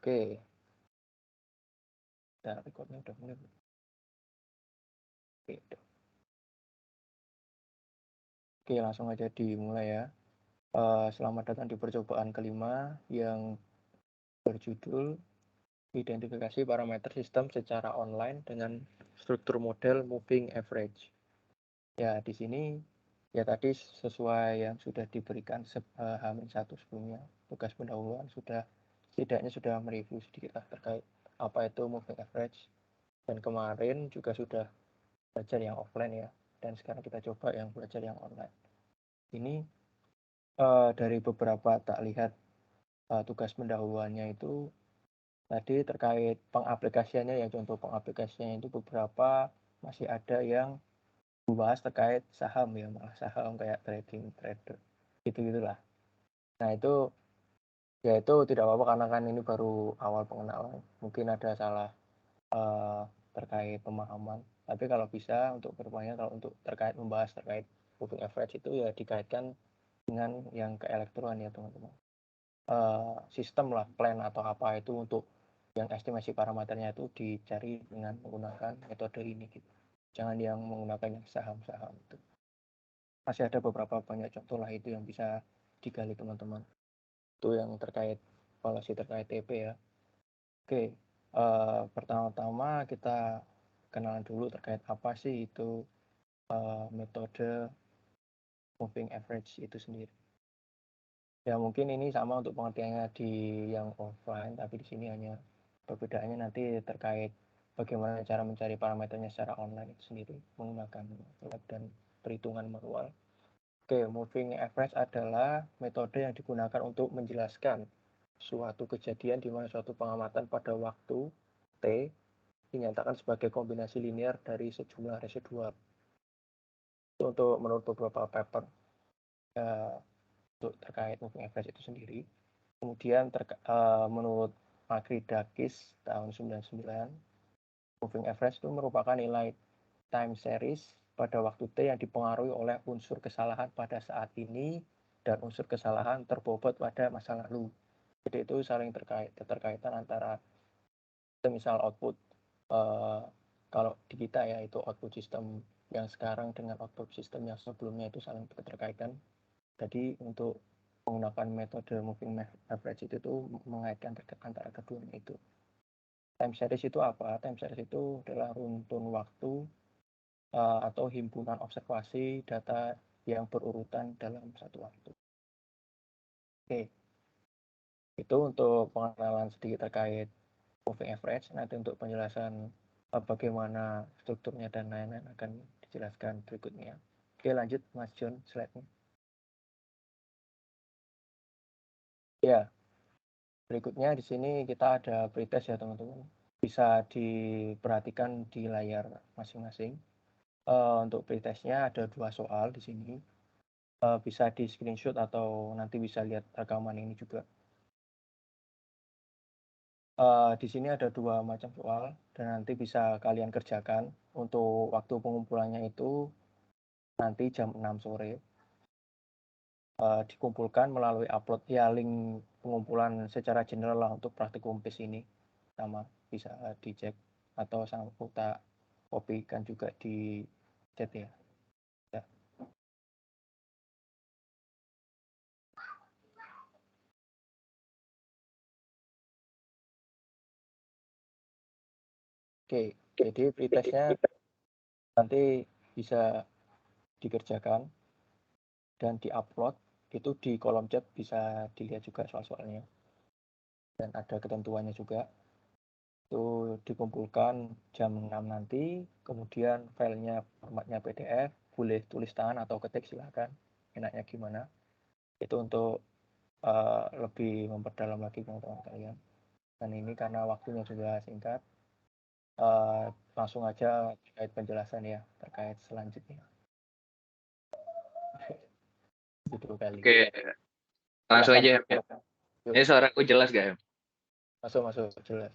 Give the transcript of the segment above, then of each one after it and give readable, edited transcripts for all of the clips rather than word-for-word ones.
Oke. Nah, recordnya udah mulai. Oke, udah. Oke, langsung aja dimulai ya. Selamat datang di percobaan kelima yang berjudul identifikasi parameter sistem secara online dengan struktur model moving average. Ya, di sini ya tadi sesuai yang sudah diberikan H-1 sebelumnya, tugas pendahuluan setidaknya sudah mereview sedikit lah terkait apa itu moving average. Dan kemarin juga sudah belajar yang offline ya, dan sekarang kita coba yang belajar yang online. Ini dari beberapa tak lihat tugas pendahuluannya itu tadi terkait pengaplikasiannya ya, contoh pengaplikasiannya itu beberapa masih ada yang membahas terkait saham ya, malah saham kayak trading trader gitu-gitulah. Nah itu ya itu tidak apa-apa karena kan ini baru awal pengenalan, mungkin ada salah terkait pemahaman. Tapi kalau bisa untuk bermain, kalau untuk terkait membahas terkait moving average itu ya dikaitkan dengan yang ke elektron ya teman-teman. Sistem lah, plan atau apa itu untuk yang estimasi parameternya itu dicari dengan menggunakan metode ini gitu. Jangan yang menggunakan yang saham-saham itu. Masih ada beberapa banyak contoh lah itu yang bisa digali teman-teman. Itu yang terkait polisi terkait TP ya. Oke, pertama-tama kita kenalan dulu terkait apa sih itu metode moving average itu sendiri. Ya mungkin ini sama untuk pengertiannya di yang offline, tapi di sini hanya perbedaannya nanti terkait bagaimana cara mencari parameternya secara online itu sendiri menggunakan web dan perhitungan manual. Oke, moving average adalah metode yang digunakan untuk menjelaskan suatu kejadian di mana suatu pengamatan pada waktu T dinyatakan sebagai kombinasi linear dari sejumlah residual. Itu untuk menurut beberapa paper untuk terkait moving average itu sendiri. Kemudian menurut Makridakis tahun 99, moving average itu merupakan nilai time series pada waktu T yang dipengaruhi oleh unsur kesalahan pada saat ini dan unsur kesalahan terbobot pada masa lalu. Jadi itu saling keterkaitan antara misal output kalau di kita ya itu output sistem yang sekarang dengan output sistem yang sebelumnya itu saling keterkaitan. Jadi untuk menggunakan metode moving average itu tuh mengaitkan antara keduanya itu. Time series itu apa? Time series itu adalah runtun waktu atau himpunan observasi data yang berurutan dalam satu waktu. Oke, itu untuk pengenalan sedikit terkait moving average. Nanti untuk penjelasan bagaimana strukturnya dan lain-lain akan dijelaskan berikutnya. Oke, lanjut Mas John, slide-nya. Ya, berikutnya di sini kita ada pretest ya teman-teman. Bisa diperhatikan di layar masing-masing. Untuk pretestnya ada 2 soal di sini. Bisa di screenshot atau nanti bisa lihat rekaman ini juga. Di sini ada 2 macam soal dan nanti bisa kalian kerjakan. Untuk waktu pengumpulannya itu nanti jam 6 sore. Dikumpulkan melalui upload ya, link pengumpulan secara general lah untuk praktikum PIS ini. Sama bisa dicek atau aku tak kopikan juga di chat ya. Oke, jadi pretestnya nanti bisa dikerjakan dan diupload itu di kolom chat, bisa dilihat juga soal-soalnya dan ada ketentuannya juga. Itu dikumpulkan jam 6 nanti, kemudian filenya formatnya PDF, boleh tulis tangan atau ketik silahkan, enaknya gimana. Itu untuk lebih memperdalam lagi pengetahuan kalian. Dan ini karena waktunya juga singkat, langsung aja terkait penjelasan ya terkait selanjutnya. Itu kali. Oke, langsung aja ya. Ini suaraku jelas gak ya? Masuk jelas.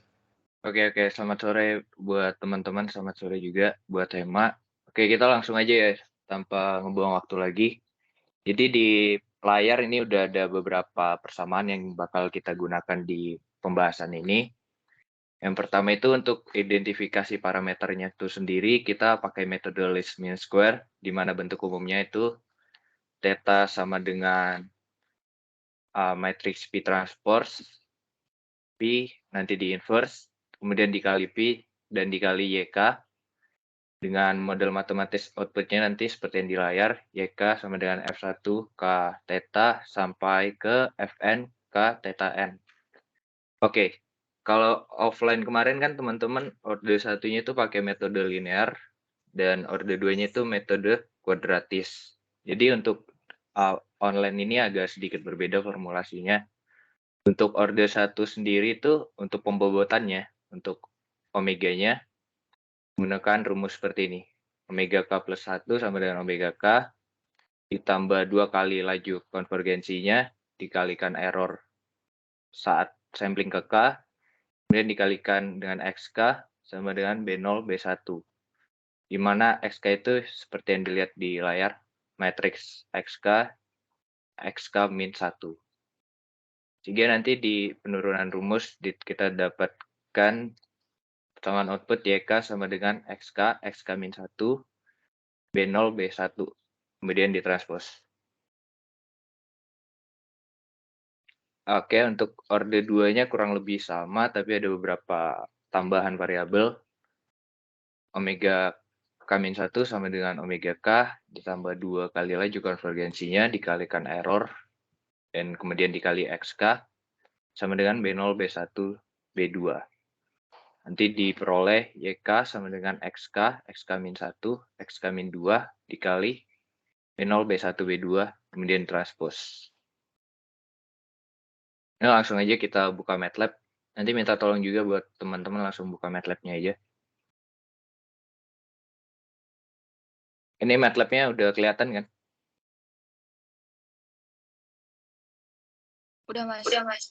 Oke, selamat sore buat teman-teman, selamat sore juga buat Hema. Oke, kita langsung aja ya tanpa ngebuang waktu lagi. Jadi di layar ini udah ada beberapa persamaan yang bakal kita gunakan di pembahasan ini. Yang pertama itu untuk identifikasi parameternya itu sendiri, kita pakai metode least mean square, di mana bentuk umumnya itu theta sama dengan matriks P transpose, P nanti di inverse, kemudian dikali P dan dikali YK, dengan model matematis outputnya nanti seperti yang di layar, YK sama dengan F1 K theta sampai ke Fn K theta N. Oke, kalau offline kemarin kan teman-teman orde satunya itu pakai metode linear dan orde duanya itu metode kuadratis. Jadi untuk online ini agak sedikit berbeda formulasinya. Untuk orde satu sendiri itu untuk pembobotannya, untuk omeganya menggunakan rumus seperti ini. Omega K plus 1 sama dengan omega K ditambah 2 kali laju konvergensinya dikalikan error saat sampling ke K, kemudian dikalikan dengan XK sama dengan B0, B1. Di mana XK itu seperti yang dilihat di layar, matriks XK, XK min 1. Sehingga nanti di penurunan rumus kita dapatkan persamaan output YK sama dengan XK, XK min 1, B0, B1. Kemudian ditranspos. Oke, untuk orde 2-nya kurang lebih sama, tapi ada beberapa tambahan variabel. Omega K-1 sama dengan omega K, ditambah 2 kali laju konvergensinya, dikalikan error, dan kemudian dikali XK, sama dengan B0, B1, B2. Nanti diperoleh YK sama dengan XK, XK-1, XK-2, dikali B0, B1, B2, kemudian transpose. Nah, langsung aja kita buka MATLAB. Nanti minta tolong juga buat teman-teman langsung buka MATLAB-nya aja. Ini MATLAB-nya udah kelihatan kan? Udah, Mas.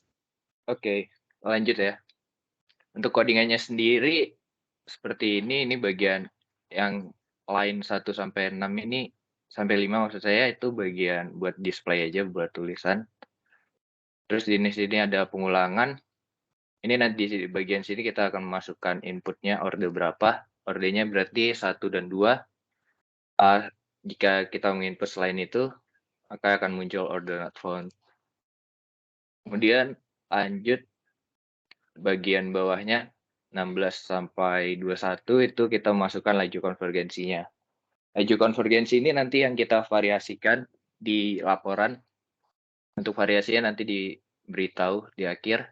Oke, lanjut ya. Untuk codingannya sendiri seperti ini bagian yang line 1 sampai 6 ini, sampai 5 maksud saya, itu bagian buat display aja, buat tulisan. Terus di sini ada pengulangan. Ini nanti di bagian sini kita akan memasukkan inputnya orde berapa. Ordenya berarti 1 dan 2. Jika kita menginput selain itu, maka akan muncul order not found. Kemudian lanjut bagian bawahnya 16 sampai 21 itu kita masukkan laju konvergensinya. Laju konvergensi ini nanti yang kita variasikan di laporan. Untuk variasinya nanti diberitahu di akhir.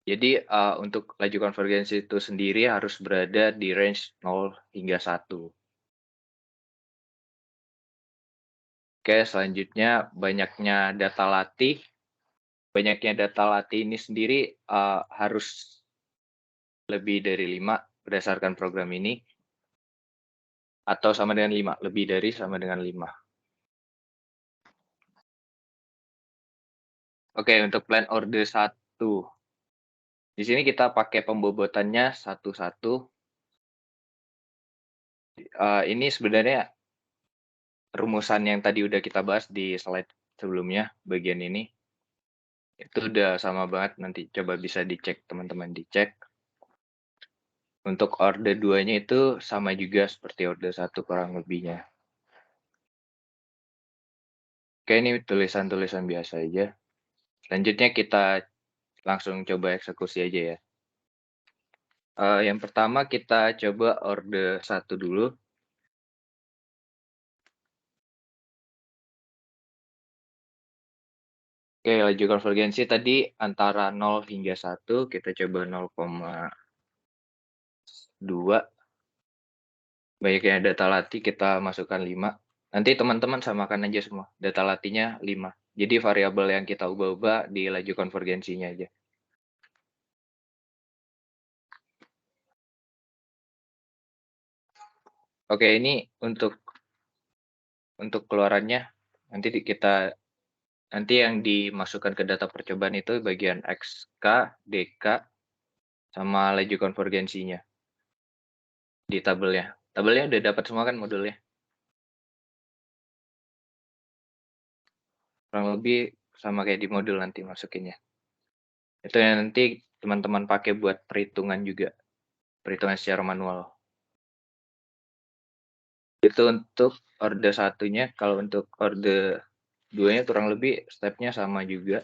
Jadi untuk laju konvergensi itu sendiri harus berada di range 0 hingga 1. Oke, selanjutnya banyaknya data latih. Banyaknya data latih ini sendiri harus lebih dari 5 berdasarkan program ini. Atau sama dengan 5, lebih dari sama dengan 5. Oke, untuk plan order 1. Di sini kita pakai pembobotannya satu-satu. Ini sebenarnya rumusan yang tadi udah kita bahas di slide sebelumnya, bagian ini. Itu udah sama banget, nanti coba bisa dicek, teman-teman dicek. Untuk order 2-nya itu sama juga seperti order 1 kurang lebihnya. Oke, ini tulisan-tulisan biasa aja. Selanjutnya kita langsung coba eksekusi aja ya. Yang pertama kita coba orde 1 dulu. Oke, laju konvergensi tadi antara 0 hingga 1, kita coba 0,2. Banyaknya data latih kita masukkan 5. Nanti teman-teman samakan aja semua, data latihnya 5. Jadi variabel yang kita ubah-ubah di laju konvergensinya aja. Oke, ini untuk keluarannya nanti yang dimasukkan ke data percobaan itu bagian XK, DK, sama laju konvergensinya di tabelnya. Tabelnya udah dapat semua kan modulnya? kurang lebih sama kayak di modul nanti masukinnya. Itu yang nanti teman-teman pakai buat perhitungan juga, perhitungan secara manual. Itu untuk orde satunya, kalau untuk orde duanya kurang lebih stepnya sama juga.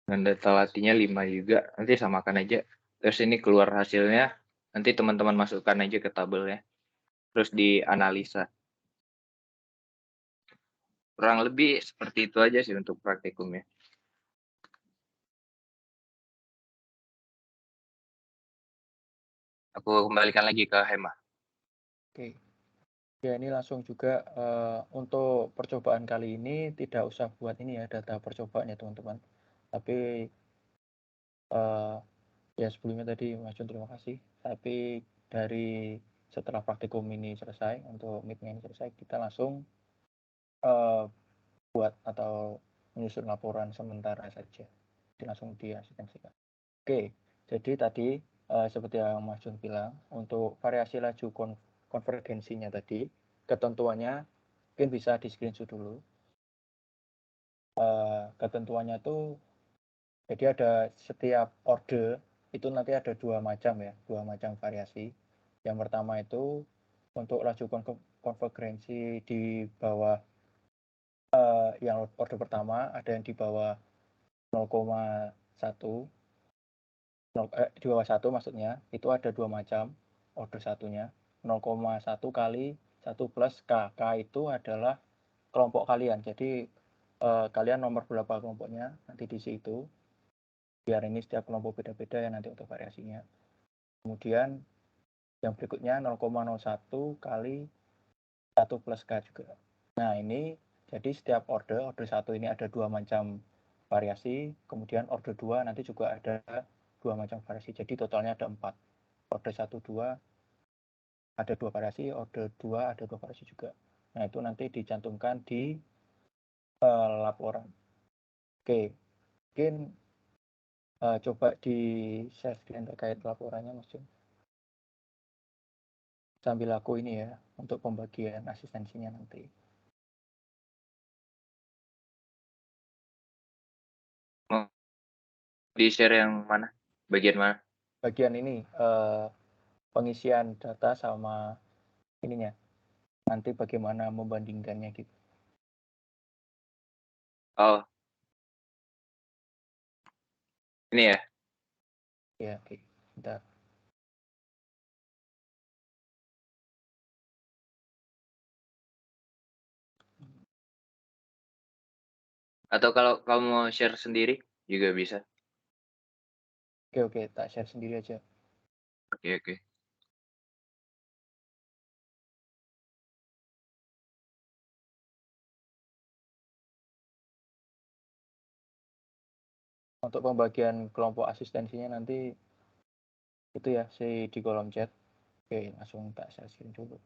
Dan data latihnya 5 juga, nanti samakan aja. Terus ini keluar hasilnya, nanti teman-teman masukkan aja ke tabelnya. Terus dianalisa. Kurang lebih seperti itu aja sih untuk praktikumnya. Aku kembalikan lagi ke Hema. Oke. Ya, ini langsung juga untuk percobaan kali ini tidak usah buat ini ya, data percobaan ya teman-teman. Tapi ya sebelumnya tadi Mas Jun terima kasih. Tapi dari setelah praktikum ini selesai, untuk meeting ini selesai, kita langsung buat atau menyusun laporan sementara saja. Jadi langsung diasistensikan. Oke, jadi tadi seperti yang Mas Jun bilang, untuk variasi laju konvergensinya tadi, ketentuannya mungkin bisa di screenshot dulu. Ketentuannya tuh, jadi ada setiap orde itu nanti ada dua macam variasi. Yang pertama itu untuk laju konvergensi di bawah yang orde pertama, ada yang di bawah 0,1, di bawah 1 maksudnya, itu ada dua macam orde satunya, 0,1 kali 1 plus K. K itu adalah kelompok kalian, jadi kalian nomor berapa kelompoknya nanti di situ, biar ini setiap kelompok beda-beda ya nanti untuk variasinya. Kemudian yang berikutnya 0,01 kali 1 plus K juga. Nah ini jadi setiap orde 1 ini ada dua macam variasi, kemudian orde 2 nanti juga ada dua macam variasi, jadi totalnya ada 4. Orde 1, 2 ada dua variasi, orde 2 ada dua variasi juga. Nah itu nanti dicantumkan di laporan. Oke, mungkin coba di share screen terkait laporannya Mas Jun. Sambil aku ini ya, untuk pembagian asistensinya nanti. Mau di-share yang mana? Bagian mana? Bagian ini, pengisian data sama ininya. Nanti bagaimana membandingkannya gitu. Oh, ini ya? Ya, oke. Bentar. Atau kalau kamu mau share sendiri juga bisa. Oke, tak share sendiri aja. Oke. Untuk pembagian kelompok asistensinya nanti itu ya, di kolom chat. Oke, langsung tak share screen dulu.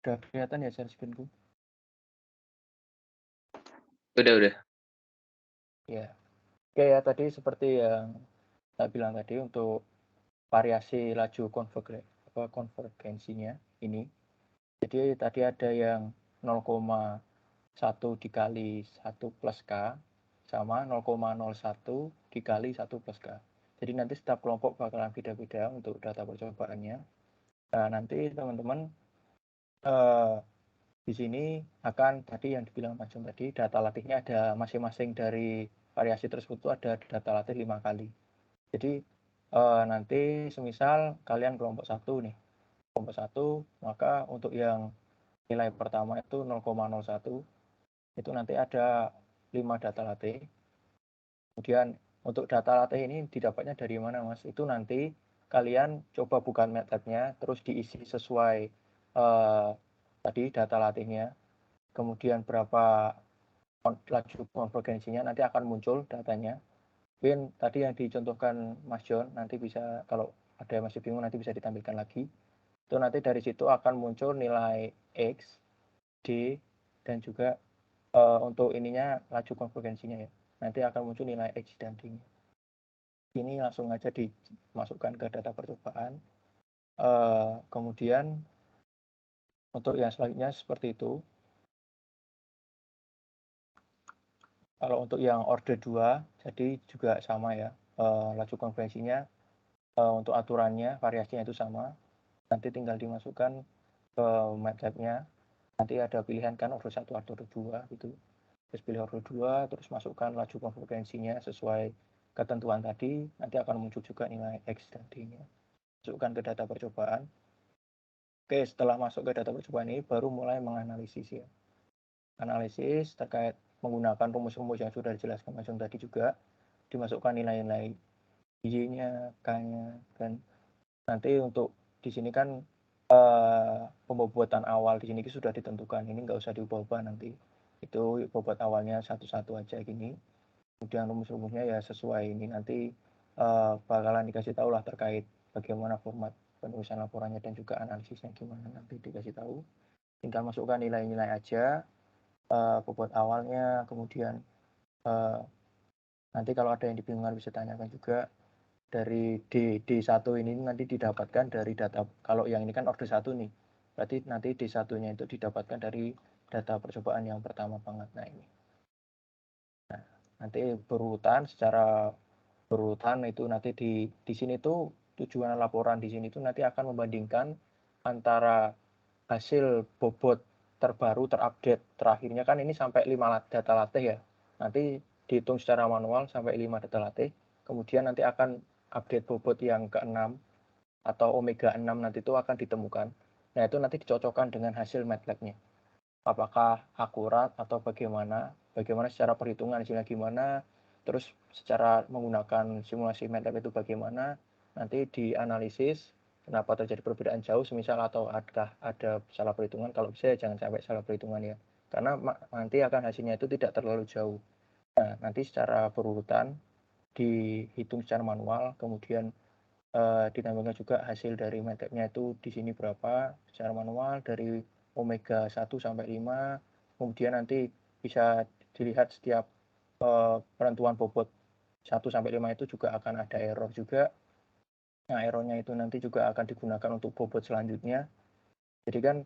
Udah kelihatan ya share screenku? Udah. Ya. Oke ya, tadi seperti yang saya bilang tadi untuk variasi laju konvergensinya ini. Jadi tadi ada yang 0,1 dikali 1 plus K sama 0,01 dikali 1 plus K. Jadi nanti setiap kelompok bakalan beda-beda untuk data percobaannya. Nah, nanti teman-teman di sini akan tadi yang dibilang Mas Jun tadi, data latihnya ada masing-masing dari variasi tersebut itu ada data latih 5 kali. Jadi nanti semisal kalian kelompok 1 nih, kelompok 1, maka untuk yang nilai pertama itu 0,01, itu nanti ada 5 data latih. Kemudian untuk data latih ini didapatnya dari mana Mas? Itu nanti kalian coba buka MATLAB-nya, terus diisi sesuai tadi data latihnya. kemudian berapa laju konvergensinya, nanti akan muncul datanya. Mungkin tadi yang dicontohkan Mas John, nanti bisa kalau ada yang masih bingung nanti bisa ditampilkan lagi. Itu nanti dari situ akan muncul nilai X, D, dan juga untuk ininya laju konvergensinya ya. Nanti akan muncul nilai X dan D-nya. Ini langsung aja dimasukkan ke data percobaan. Kemudian untuk yang selanjutnya seperti itu. Kalau untuk yang order 2, jadi juga sama ya. Laju konvergensinya untuk aturannya, variasinya itu sama. Nanti tinggal dimasukkan ke MATLAB-nya. Nanti ada pilihan kan order 1, order 2 gitu. Terus pilih order 2, terus masukkan laju konvergensinya sesuai ketentuan tadi. Nanti akan muncul juga nilai X dan D-nya. Masukkan ke data percobaan. Oke, setelah masuk ke data percobaan ini baru mulai menganalisis ya. Analisis terkait menggunakan rumus-rumus yang sudah dijelaskan Mas Jong tadi juga, dimasukkan nilai-nilai Y-nya, K-nya, dan nanti untuk di sini kan pembobotan awal di sini sudah ditentukan, ini nggak usah diubah-ubah nanti. Itu bobot awalnya satu-satu aja gini. Kemudian rumus-rumusnya ya sesuai ini nanti bakalan dikasih tahu lah terkait bagaimana format penulisan laporannya dan juga analisisnya gimana nanti dikasih tahu. Tinggal masukkan nilai-nilai aja, bobot awalnya, kemudian nanti kalau ada yang dibingungkan bisa tanyakan juga. Dari D1 ini nanti didapatkan dari data, kalau yang ini kan order 1 nih, berarti nanti D1-nya itu didapatkan dari data percobaan yang pertama banget. Nah ini. Nah, nanti berurutan, secara berurutan itu nanti di sini tuh tujuan laporan di sini tuh nanti akan membandingkan antara hasil bobot terbaru terupdate terakhirnya kan ini sampai 5 data latih ya. Nanti dihitung secara manual sampai 5 data latih. Kemudian nanti akan update bobot yang ke-6 atau omega 6 nanti itu akan ditemukan. Nah, itu nanti dicocokkan dengan hasil MATLAB-nya. Apakah akurat atau bagaimana? Bagaimana secara perhitungan hasilnya gimana? Terus secara menggunakan simulasi MATLAB itu bagaimana? Nanti dianalisis kenapa terjadi perbedaan jauh semisal atau ada salah perhitungan. Kalau bisa jangan sampai salah perhitungan ya. Karena nanti akan hasilnya itu tidak terlalu jauh. Nah, nanti secara berurutan dihitung secara manual, kemudian ditambahkan juga hasil dari MATLAB-nya itu di sini berapa secara manual dari omega 1 sampai 5, kemudian nanti bisa dilihat setiap penentuan bobot 1 sampai 5 itu juga akan ada error juga. Nah, errornya itu nanti juga akan digunakan untuk bobot selanjutnya. Jadi kan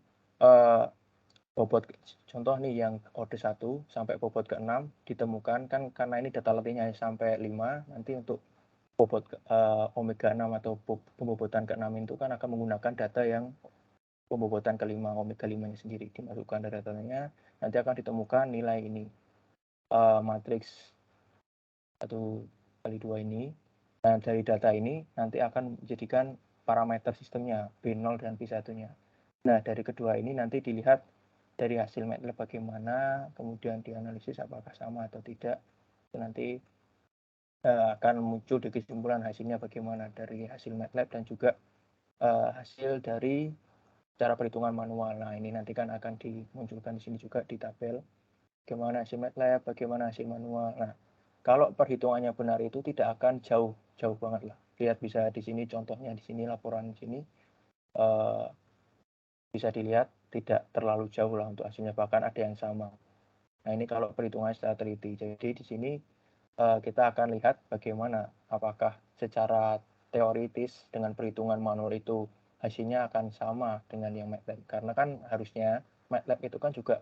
bobot contoh nih yang order 1 sampai bobot ke-6 ditemukan kan karena ini data latihnya sampai 5, nanti untuk bobot omega 6 atau pembobotan ke-6 itu kan akan menggunakan data yang pembobotan ke-5, omega 5-nya sendiri dimasukkan dari datanya, nanti akan ditemukan nilai ini matriks 1/2 ini. Nah, dari data ini nanti akan menjadikan parameter sistemnya B0 dan B1-nya. Nah, dari kedua ini nanti dilihat dari hasil MATLAB bagaimana, kemudian dianalisis apakah sama atau tidak. Itu nanti akan muncul di kesimpulan hasilnya bagaimana dari hasil MATLAB dan juga hasil dari cara perhitungan manual. Nah, ini nanti kan akan dimunculkan di sini juga di tabel bagaimana hasil MATLAB, bagaimana hasil manual. Nah, kalau perhitungannya benar itu tidak akan jauh banget lah. Lihat bisa di sini contohnya di sini laporan di sini bisa dilihat tidak terlalu jauh lah untuk hasilnya, bahkan ada yang sama. Nah, ini kalau perhitungan secara teliti. Jadi di sini kita akan lihat bagaimana apakah secara teoritis dengan perhitungan manual itu hasilnya akan sama dengan yang MATLAB. Karena kan harusnya MATLAB itu kan juga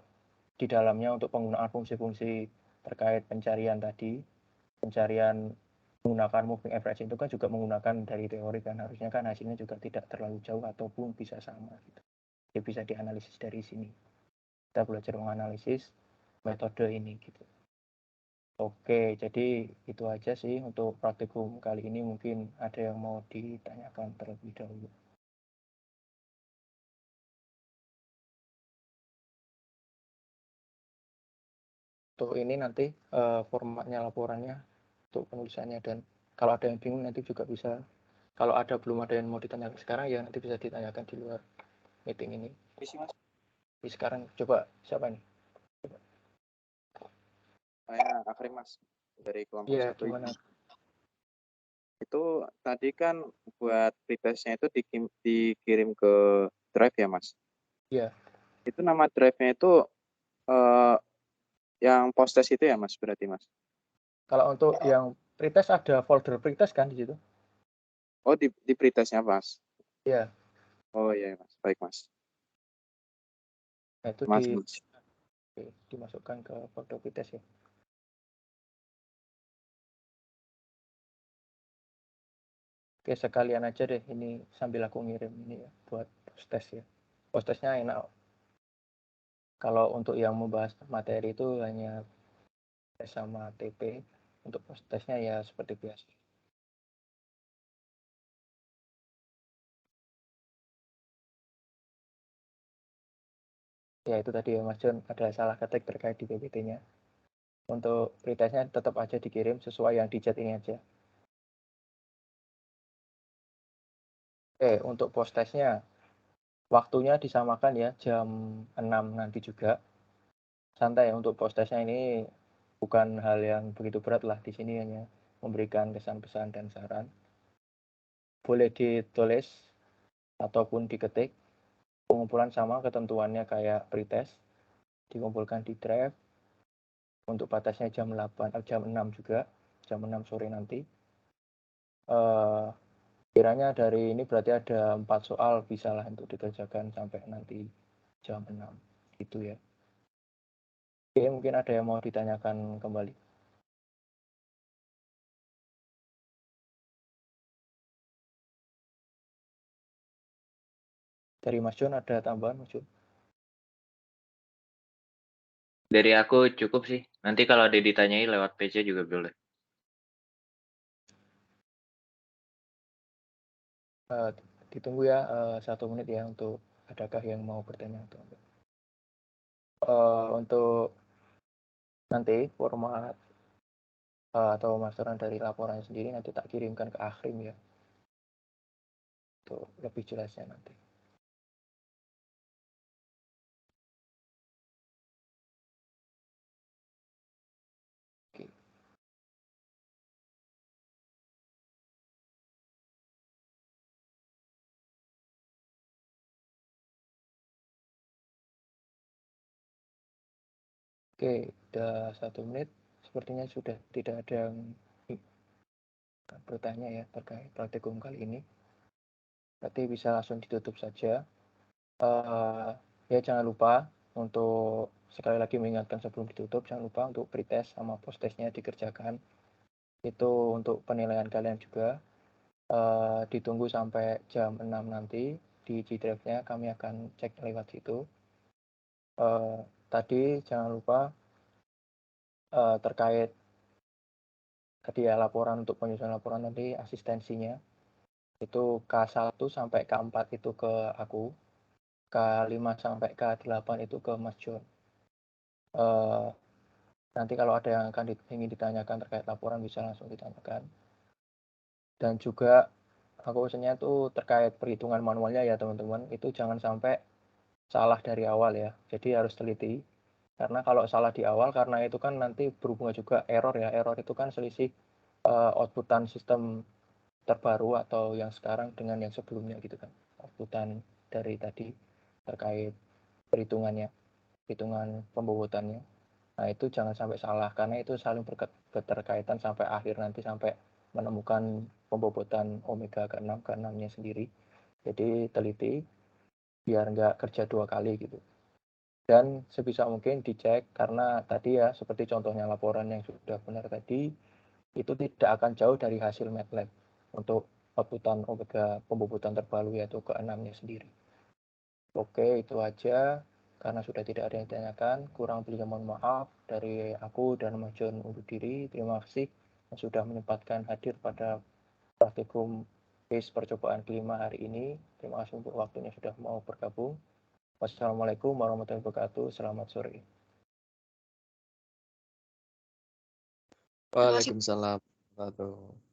di dalamnya untuk penggunaan fungsi-fungsi terkait pencarian tadi, pencarian menggunakan moving average itu kan juga menggunakan dari teori kan, harusnya kan hasilnya juga tidak terlalu jauh ataupun bisa sama gitu. Jadi bisa dianalisis dari sini. Kita belajar menganalisis metode ini gitu. Oke, jadi itu aja sih untuk praktikum kali ini. Mungkin ada yang mau ditanyakan terlebih dahulu. Untuk ini nanti formatnya laporannya untuk penulisannya, dan kalau ada yang bingung nanti juga bisa, kalau ada belum ada yang mau ditanyakan sekarang ya nanti bisa ditanyakan di luar meeting ini. Jadi sekarang coba siapa nih? Saya Akrim Mas, dari kelompok Iya, 1 gimana? ini. Itu tadi kan buat pretest-nya itu dikirim ke drive ya Mas? Iya. Itu nama drive-nya itu yang post-test itu ya Mas berarti Mas? Kalau untuk yang pretest ada folder pretest kan di situ? Oh di pretest-nya Mas? Iya. Oh iya Mas, baik Mas. Nah, itu Mas, Mas. dimasukkan ke folder pretest ya. Oke, sekalian aja deh ini sambil aku ngirim ini ya buat post test ya. Post testnya enak. Kalau untuk yang membahas materi itu hanya tes sama TP. Untuk post testnya ya seperti biasa. Ya itu tadi ya Mas John, ada salah ketik terkait di PPT-nya. Untuk pretestnya tetap aja dikirim sesuai yang di chat ini aja. Untuk post testnya waktunya disamakan ya jam 6 nanti juga. Santai untuk post testnya ini bukan hal yang begitu berat lah, di sini hanya memberikan kesan pesan dan saran. Boleh ditulis ataupun diketik. Pengumpulan sama ketentuannya kayak pretest, dikumpulkan di drive. Untuk batasnya jam 6 juga, jam 6 sore nanti. Kiranya dari ini berarti ada 4 soal bisa lah untuk dikerjakan sampai nanti jam 6 gitu ya. Oke, mungkin ada yang mau ditanyakan kembali. Dari Mas John ada tambahan, Mas John? Dari aku cukup sih. Nanti kalau ada ditanyai lewat PC juga boleh. Ditunggu ya 1 menit ya untuk adakah yang mau bertanya atau enggak. Untuk nanti format atau masteran dari laporannya sendiri nanti tak kirimkan ke Akrim ya, untuk lebih jelasnya nanti. Oke. Oke, udah 1 menit. Sepertinya sudah tidak ada yang bertanya ya terkait praktikum kali ini. Berarti bisa langsung ditutup saja. Ya jangan lupa untuk sekali lagi mengingatkan sebelum ditutup, jangan lupa untuk pretest sama post testnya dikerjakan. Itu untuk penilaian kalian juga. Ditunggu sampai jam 6 nanti di G-Drive-nya, kami akan cek lewat situ. Tadi jangan lupa terkait tadi ya laporan, untuk penyusunan laporan nanti asistensinya itu K1 sampai K4 itu ke aku, K5 sampai K8 itu ke Mas John. Nanti kalau ada yang akan ingin ditanyakan terkait laporan bisa langsung ditanyakan. Dan juga aku pesannya itu terkait perhitungan manualnya ya teman-teman, itu jangan sampai salah dari awal ya. Jadi harus teliti. Karena kalau salah di awal, karena itu kan nanti berhubungan juga error ya. Error itu kan selisih outputan sistem terbaru atau yang sekarang dengan yang sebelumnya gitu kan. Outputan dari tadi terkait perhitungannya, hitungan pembobotannya. Nah itu jangan sampai salah, karena itu saling berketerkaitan sampai akhir nanti, sampai menemukan pembobotan omega ke-6 ke-6-nya sendiri. Jadi teliti biar nggak kerja 2 kali gitu. Dan sebisa mungkin dicek, karena tadi ya seperti contohnya laporan yang sudah benar tadi, itu tidak akan jauh dari hasil MATLAB untuk outputan omega pembobotan terbaru yaitu ke-6-nya sendiri. Oke, itu aja. Karena sudah tidak ada yang ditanyakan, kurang lebihnya mohon maaf. Dari aku dan Mas John undur diri. Terima kasih yang sudah menyempatkan hadir pada praktikum case percobaan kelima hari ini. Terima kasih untuk waktunya sudah mau bergabung. Wassalamualaikum warahmatullahi wabarakatuh. Selamat sore. Waalaikumsalam warahmatullahi wabarakatuh.